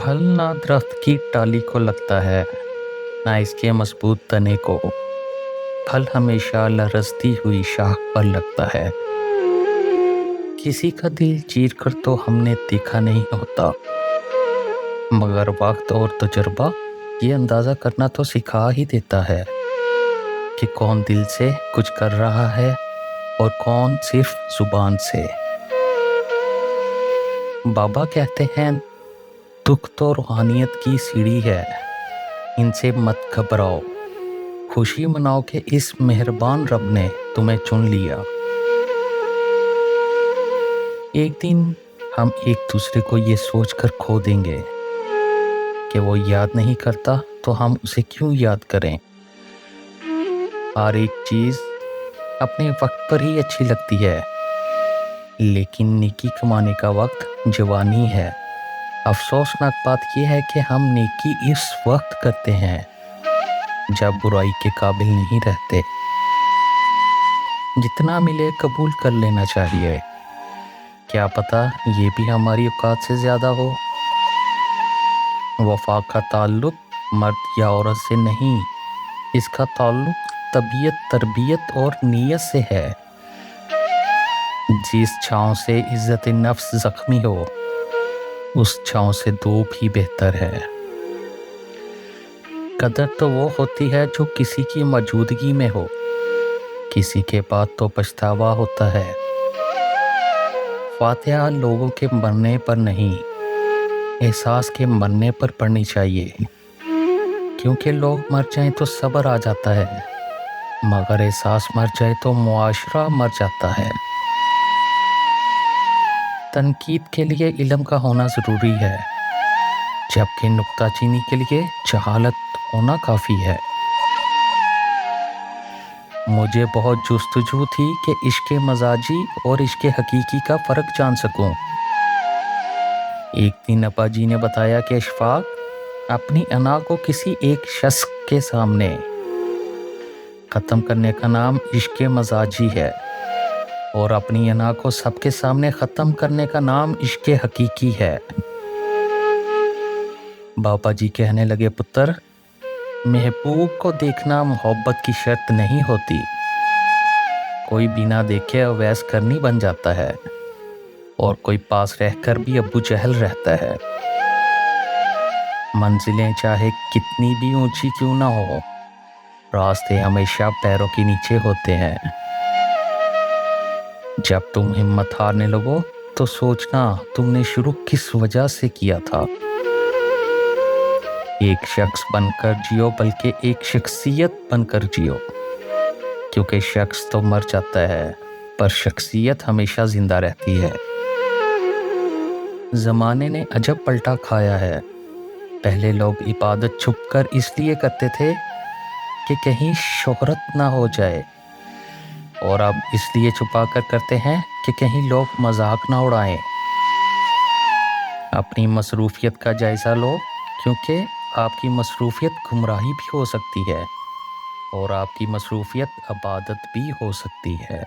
फल ना दरख्त की टाली को लगता है, ना इसके मजबूत तने को। फल हमेशा लरजती हुई शाख पर लगता है। किसी का दिल चीर कर तो हमने देखा नहीं होता, मगर वक्त और तजुर्बा ये अंदाज़ा करना तो सिखा ही देता है कि कौन दिल से कुछ कर रहा है और कौन सिर्फ जुबान से। बाबा कहते हैं, दुख तो रूहानियत की सीढ़ी है, इनसे मत घबराओ। खुशी मनाओ कि इस मेहरबान रब ने तुम्हें चुन लिया। एक दिन हम एक दूसरे को ये सोचकर खो देंगे कि वो याद नहीं करता तो हम उसे क्यों याद करें। हर एक चीज़ अपने वक्त पर ही अच्छी लगती है, लेकिन नेकी कमाने का वक्त जवानी है। अफसोसनाक बात यह है कि हम नेकी इस वक्त करते हैं जब बुराई के काबिल नहीं रहते। जितना मिले कबूल कर लेना चाहिए, क्या पता ये भी हमारी औकात से ज़्यादा हो। वफा का ताल्लुक मर्द या औरत से नहीं, इसका ताल्लुक तबीयत, तरबियत और नीयत से है। जिस छाँव से इज्जत नफ्स जख्मी हो, उस छाँव से धूप ही बेहतर है। कदर तो वो होती है जो किसी की मौजूदगी में हो, किसी के बाद तो पछतावा होता है। फातिहा लोगों के मरने पर नहीं, एहसास के मरने पर पढ़नी चाहिए, क्योंकि लोग मर जाएं तो सब्र आ जाता है, मगर एहसास मर जाए तो मुआशरा मर जाता है। तनकीद के लिए इल्म का होना ज़रूरी है, जबकि नुक्ताचीनी के लिए जहालत होना काफ़ी है। मुझे बहुत जुस्तजू थी कि इश्क़ मजाजी और इश्क़ हकीकी का फ़र्क जान सकूं। एक दिन अब्बा जी ने बताया कि इशफाक, अपनी अना को किसी एक शख्स के सामने ख़त्म करने का नाम इश्क़ मजाजी है, और अपनी अना को सबके सामने ख़त्म करने का नाम इश्क़ हकीकी है। बाबा जी कहने लगे, पुत्र, महबूब को देखना मोहब्बत की शर्त नहीं होती। कोई बिना देखे अवैस करनी बन जाता है, और कोई पास रहकर भी अब्बू जहल रहता है। मंजिलें चाहे कितनी भी ऊंची क्यों ना हो, रास्ते हमेशा पैरों के नीचे होते हैं। जब तुम हिम्मत हारने लगो तो सोचना तुमने शुरू किस वजह से किया था। एक शख्स बनकर जियो, बल्कि एक शख्सियत बनकर जियो, क्योंकि शख्स तो मर जाता है पर शख्सियत हमेशा जिंदा रहती है। ज़माने ने अजब पलटा खाया है। पहले लोग इबादत छुपकर इसलिए करते थे कि कहीं शोहरत ना हो जाए, और अब इसलिए छुपा कर करते हैं कि कहीं लोग मजाक ना उड़ाएं। अपनी मसरूफियत का जायज़ा लो, क्योंकि आपकी मसरूफियत गुमराही भी हो सकती है, और आपकी मसरूफियत इबादत भी हो सकती है।